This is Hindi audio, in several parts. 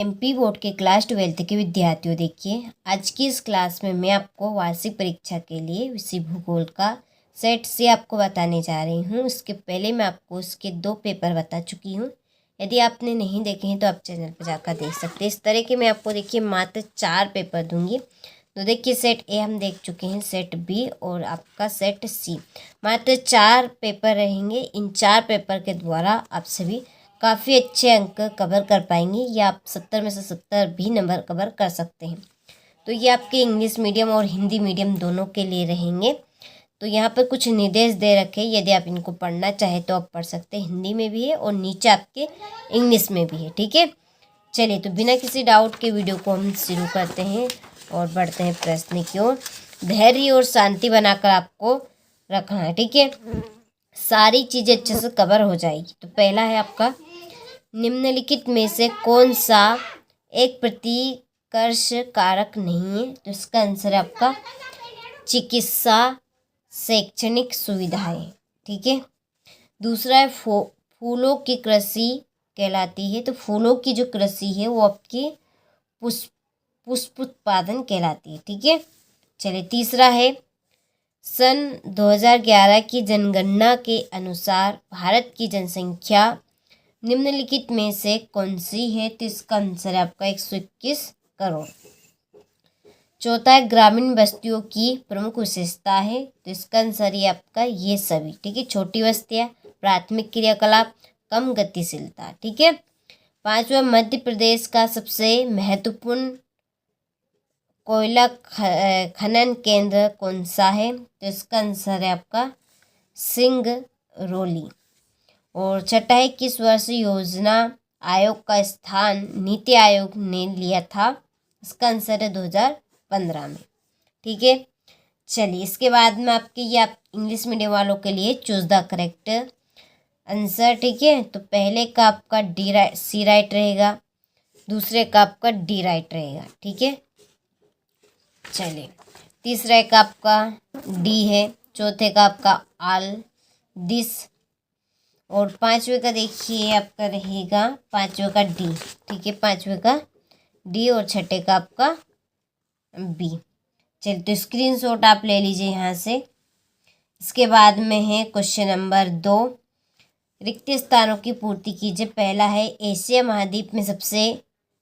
एमपी बोर्ड के क्लास 12 के विद्यार्थियों, देखिए आज की इस क्लास में मैं आपको वार्षिक परीक्षा के लिए विषय भूगोल का सेट से आपको बताने जा रही हूँ। उसके पहले मैं आपको उसके 2 पेपर बता चुकी हूँ। यदि आपने नहीं देखे हैं तो आप चैनल पर जाकर देख सकते हैं। इस तरह के मैं आपको देखिए मात्र 4 पेपर दूंगी। तो देखिए सेट ए हम देख चुके हैं, सेट बी और आपका सेट सी। मात्र 4 पेपर रहेंगे। इन 4 पेपर के द्वारा आप सभी काफ़ी अच्छे अंक कवर कर पाएंगे या आप 70 में से 70 भी नंबर कवर कर सकते हैं। तो ये आपके इंग्लिश मीडियम और हिंदी मीडियम दोनों के लिए रहेंगे। तो यहाँ पर कुछ निर्देश दे रखे, यदि आप इनको पढ़ना चाहे तो आप पढ़ सकते हैं। हिंदी में भी है और नीचे आपके इंग्लिश में भी है, ठीक है। चलिए तो बिना किसी डाउट के वीडियो को हम शुरू करते हैं और बढ़ते हैं प्रश्न की ओर। धैर्य और शांति बनाकर आपको रखना है, ठीक है। सारी चीज़ें अच्छे से कवर हो जाएगी। तो पहला है आपका, निम्नलिखित में से कौन सा एक प्रतिकर्ष कारक नहीं है? तो इसका आंसर है आपका चिकित्सा शैक्षणिक सुविधाएं, ठीक है। दूसरा है फूलों की कृषि कहलाती है। तो फूलों की जो कृषि है वो आपकी पुष्प उत्पादन कहलाती है, ठीक है। चलिए तीसरा है, सन 2011 की जनगणना के अनुसार भारत की जनसंख्या निम्नलिखित में से कौन सी है? तो इसका आंसर है आपका 121 करोड़। चौथा है, ग्रामीण बस्तियों की प्रमुख विशेषता है। तो इसका आंसर है आपका ये सभी, ठीक है। छोटी बस्तियां, प्राथमिक क्रियाकलाप, कम गतिशीलता, ठीक है। पांचवा, मध्य प्रदेश का सबसे महत्वपूर्ण कोयला खनन केंद्र कौन सा है? तो इसका आंसर है आपका सिंगरौली। और छठा है, किस वर्ष योजना आयोग का स्थान नीति आयोग ने लिया था? इसका आंसर है 2015 में, ठीक है। चलिए इसके बाद में आपके ये आप इंग्लिश मीडियम वालों के लिए चूज द करेक्ट आंसर, ठीक है। तो पहले का आपका सी राइट रहेगा, दूसरे का आपका डी राइट रहेगा, ठीक है। चलिए तीसरे का आपका डी है, चौथे का आपका आल दिस, और पांचवे का देखिए आपका रहेगा पांचवे का डी, ठीक है। पांचवे का डी और छठे का आपका बी। चलिए तो स्क्रीनशॉट आप ले लीजिए यहाँ से। इसके बाद में है क्वेश्चन नंबर 2, रिक्त स्थानों की पूर्ति कीजिए। पहला है, एशिया महाद्वीप में सबसे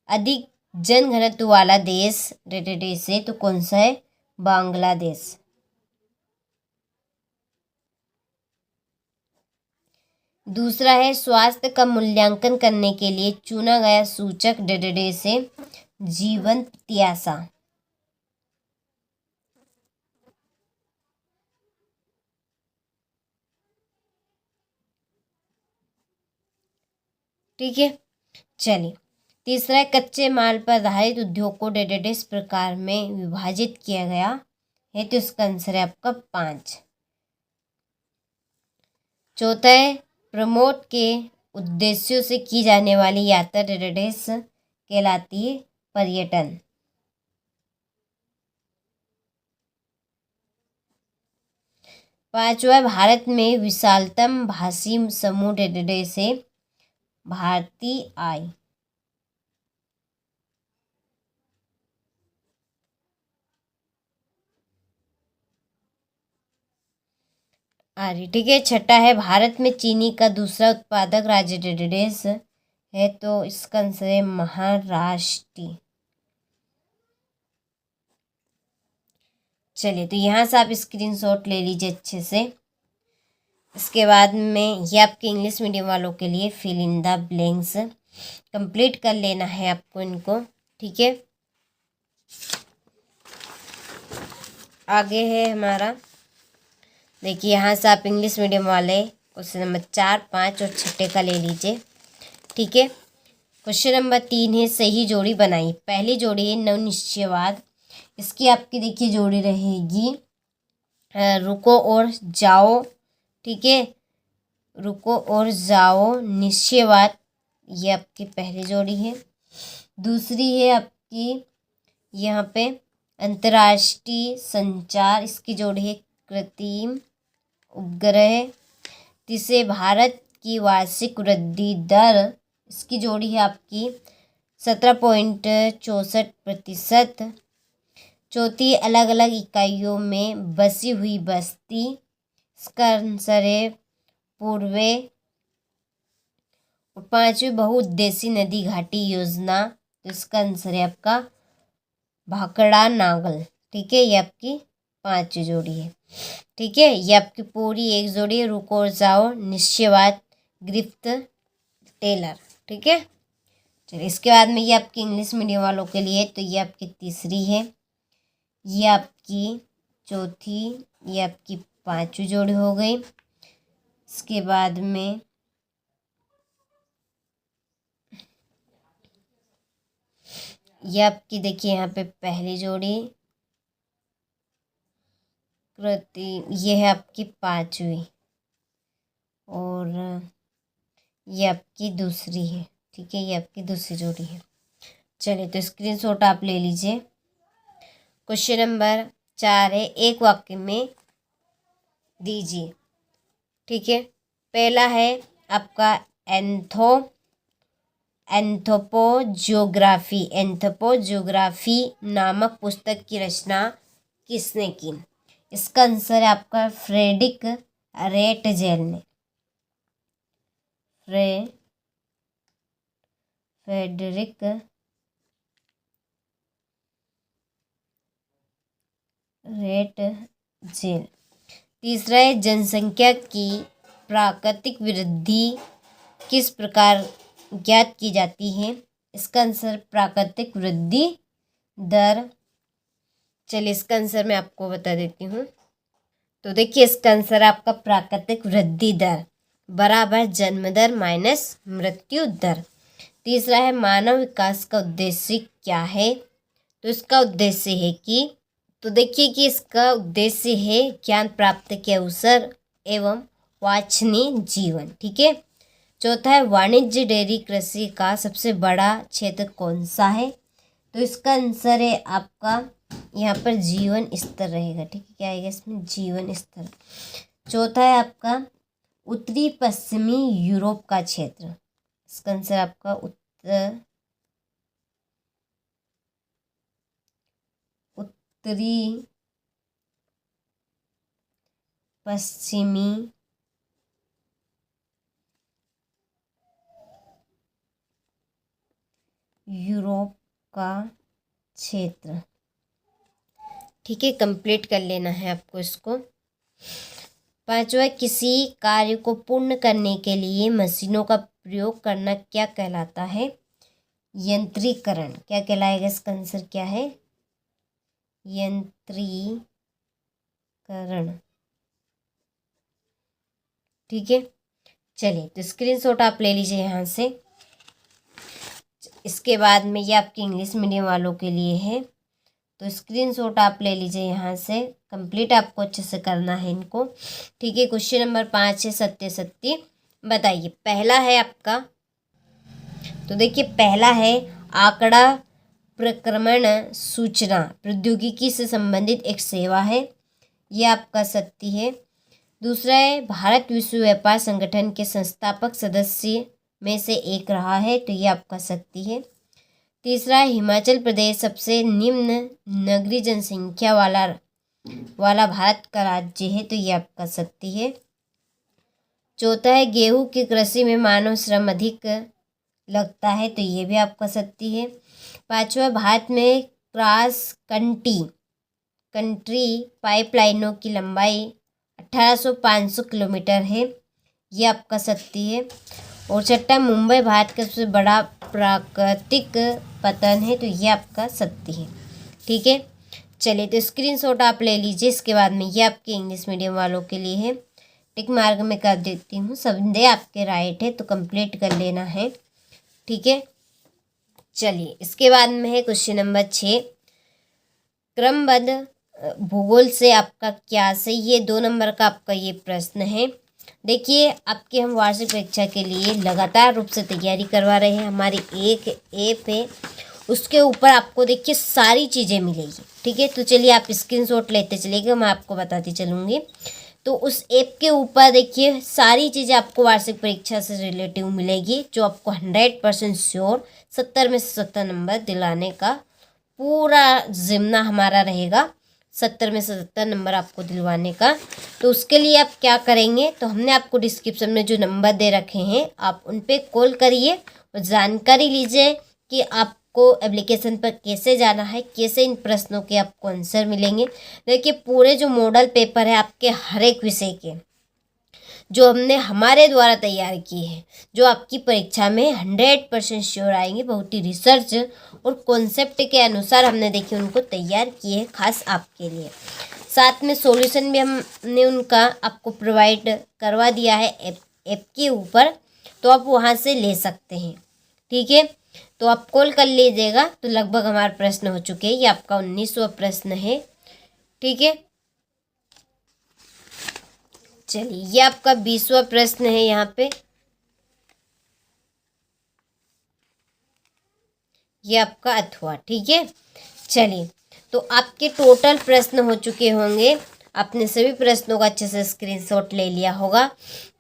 अधिक जनघनत्व वाला देश देश है। तो कौन सा है? बांग्लादेश। दूसरा है, स्वास्थ्य का मूल्यांकन करने के लिए चुना गया सूचक से जीवन प्रत्याशा। ठीक है। चलिए तीसरा है, कच्चे माल पर आधारित उद्योग को इस प्रकार में विभाजित किया गया है। तो इसका आंसर है आपका 5। चौथा है, प्रमोट के उद्देश्यों से की जाने वाली यात्रा कहलाती है पर्यटन। पांचवा, भारत में विशालतम भाषी समूह से भारतीय आय। ठीक है। छठा है, भारत में चीनी का दूसरा उत्पादक राज्य है। तो इसका आंसर है महाराष्ट्र। चलिए तो यहाँ से आप स्क्रीनशॉट ले लीजिए अच्छे से। इसके बाद में ये आपके इंग्लिश मीडियम वालों के लिए fill in the blanks complete कर लेना है आपको इनको, ठीक है। आगे है हमारा, देखिए यहाँ से आप इंग्लिश मीडियम वाले क्वेश्चन नंबर 4, 5 और 6 का ले लीजिए, ठीक है। क्वेश्चन नंबर 3 है, सही जोड़ी बनाई। पहली जोड़ी है नवनिश्चयवाद। इसकी आपकी देखिए जोड़ी रहेगी रुको और जाओ, ठीक है। रुको और जाओ निश्चयवाद, ये आपकी पहली जोड़ी है। दूसरी है आपकी यहाँ पे अंतर्राष्ट्रीय संचार, इसकी जोड़ी है कृत्रिम उपग्रह। तीसरे, भारत की वार्षिक वृद्धि दर, इसकी जोड़ी है आपकी 17.64%। चौथी, अलग अलग इकाइयों में बसी हुई बस्ती, इसका आंसर है पूर्वे। और पांचवी, बहुउद्देशीय नदी घाटी योजना, तो इसका आंसर है आपका भाखड़ा नागल। ठीक है, ये आपकी पांचवी जोड़ी है। ठीक है, ये आपकी पूरी एक जोड़ी है। रुको और जाओ, निश्चयवाद, गिरफ्त, टेलर। ठीक है, चलिए इसके बाद में ये आपकी इंग्लिश मीडियम वालों के लिए, तो ये आपकी तीसरी है, ये आपकी चौथी, ये आपकी पांचवी जोड़ी हो गई। इसके बाद में ये आपकी देखिए यहाँ पे पहली जोड़ी कृति, ये है आपकी पांचवी, और ये आपकी दूसरी है। ठीक है, ये आपकी दूसरी जोड़ी है। चलिए तो स्क्रीनशॉट आप ले लीजिए। क्वेश्चन नंबर 4 है, एक वाक्य में दीजिए। ठीक है, पहला है आपका एंथ्रोपोजियोग्राफी नामक पुस्तक की रचना किसने की? इसका आंसर है आपका फ्रेडरिक रेटजेल ने। Friedrich Ratzel. तीसरा है, जनसंख्या की प्राकृतिक वृद्धि किस प्रकार ज्ञात की जाती है? इसका आंसर प्राकृतिक वृद्धि दर। चलिए इसका आंसर मैं आपको बता देती हूँ। तो देखिए इसका आंसर आपका प्राकृतिक वृद्धि दर बराबर जन्म दर माइनस मृत्यु दर। तीसरा है, मानव विकास का उद्देश्य क्या है? तो इसका उद्देश्य है कि, तो देखिए कि इसका उद्देश्य है ज्ञान प्राप्त के अवसर एवं वांछनीय जीवन। ठीक है। चौथा है, वाणिज्य डेयरी कृषि का सबसे बड़ा क्षेत्र कौन सा है? तो इसका आंसर है आपका यहाँ पर जीवन स्तर रहेगा। ठीक है, क्या आएगा इसमें? जीवन स्तर। चौथा है आपका उत्तरी पश्चिमी यूरोप का क्षेत्र। इसका आंसर आपका उत्तरी पश्चिमी यूरोप का क्षेत्र। ठीक है, कंप्लीट कर लेना है आपको इसको। पांचवा, किसी कार्य को पूर्ण करने के लिए मशीनों का प्रयोग करना क्या कहलाता है? यंत्रीकरण। क्या कहलाएगा? इसका आंसर क्या है? यंत्रीकरण। ठीक है, चलिए तो स्क्रीनशॉट आप ले लीजिए यहाँ से। इसके बाद में ये आपके इंग्लिश मीडियम वालों के लिए है, तो स्क्रीनशॉट आप ले लीजिए यहाँ से। कंप्लीट आपको अच्छे से करना है इनको। ठीक है, क्वेश्चन नंबर 5 है, सत्य सत्य बताइए। पहला है आपका, तो देखिए पहला है, आंकड़ा प्रक्रमण सूचना प्रौद्योगिकी से संबंधित एक सेवा है, ये आपका सत्य है। दूसरा है, भारत विश्व व्यापार संगठन के संस्थापक सदस्य में से एक रहा है, तो ये आपका सत्य है। तीसरा है, हिमाचल प्रदेश सबसे निम्न नगरीय जनसंख्या वाला भारत का राज्य है, तो ये आपका सत्य है। चौथा है, गेहूं की कृषि में मानव श्रम अधिक लगता है, तो ये भी आपका सत्य है। पांचवा, भारत में क्रॉस कंट्री पाइपलाइनों की लंबाई 1800-500 किलोमीटर है, ये आपका सत्य है। और छठा, मुंबई भारत का सबसे बड़ा प्राकृतिक पतन है, तो ये आपका सत्य है। ठीक है, चलिए तो स्क्रीनशॉट आप ले लीजिए। इसके बाद में ये आपके इंग्लिश मीडियम वालों के लिए है, टिक मार्क में कर देती हूँ। संदेह आपके राइट है, तो कंप्लीट कर लेना है। ठीक है, चलिए इसके बाद में है क्वेश्चन नंबर 6, क्रमबद्ध भूगोल से आपका क्या से, ये 2 नंबर का आपका ये प्रश्न है। देखिए आपके हम वार्षिक परीक्षा के लिए लगातार रूप से तैयारी करवा रहे हैं। हमारी एक ऐप है, उसके ऊपर आपको देखिए सारी चीज़ें मिलेगी। ठीक है, तो चलिए आप स्क्रीनशॉट लेते चलिएगा, मैं आपको बताती चलूँगी। तो उस ऐप के ऊपर देखिए सारी चीज़ें आपको वार्षिक परीक्षा से रिलेटिव मिलेगी, जो आपको 100% श्योर 70 में से 70 नंबर दिलाने का पूरा जिम्मा हमारा रहेगा। 70 में से 70 नंबर आपको दिलवाने का। तो उसके लिए आप क्या करेंगे, तो हमने आपको डिस्क्रिप्शन में जो नंबर दे रखे हैं आप उन पर कॉल करिए और जानकारी लीजिए कि आपको एप्लीकेशन पर कैसे जाना है, कैसे इन प्रश्नों के आपको आंसर मिलेंगे। देखिए पूरे जो मॉडल पेपर है आपके हर एक विषय के, जो हमने हमारे द्वारा तैयार किए हैं, जो आपकी परीक्षा में 100% श्योर आएंगे, बहुत ही रिसर्च और कॉन्सेप्ट के अनुसार हमने देखिए उनको तैयार किए खास आपके लिए। साथ में सॉल्यूशन भी हमने उनका आपको प्रोवाइड करवा दिया है ऐप के ऊपर, तो आप वहाँ से ले सकते हैं। ठीक है, तो आप कॉल कर लीजिएगा। तो लगभग हमारे प्रश्न हो चुके हैं, ये आपका 19वां प्रश्न है। ठीक है, चलिए ये आपका 20वां प्रश्न है। यहाँ पे ये आपका अथवा। ठीक है, चलिए तो आपके टोटल प्रश्न हो चुके होंगे। आपने सभी प्रश्नों का अच्छे से स्क्रीनशॉट ले लिया होगा।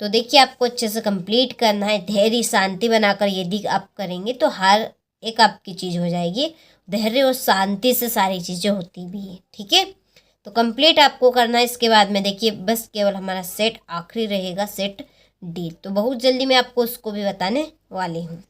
तो देखिए आपको अच्छे से कंप्लीट करना है। धैर्य शांति बनाकर यदि आप करेंगे तो हर एक आपकी चीज़ हो जाएगी। धैर्य और शांति से सारी चीज़ें होती भी है। ठीक है, तो कंप्लीट आपको करना है। इसके बाद में देखिए बस केवल हमारा सेट आखिरी रहेगा, सेट डी। तो बहुत जल्दी मैं आपको उसको भी बताने वाली हूँ।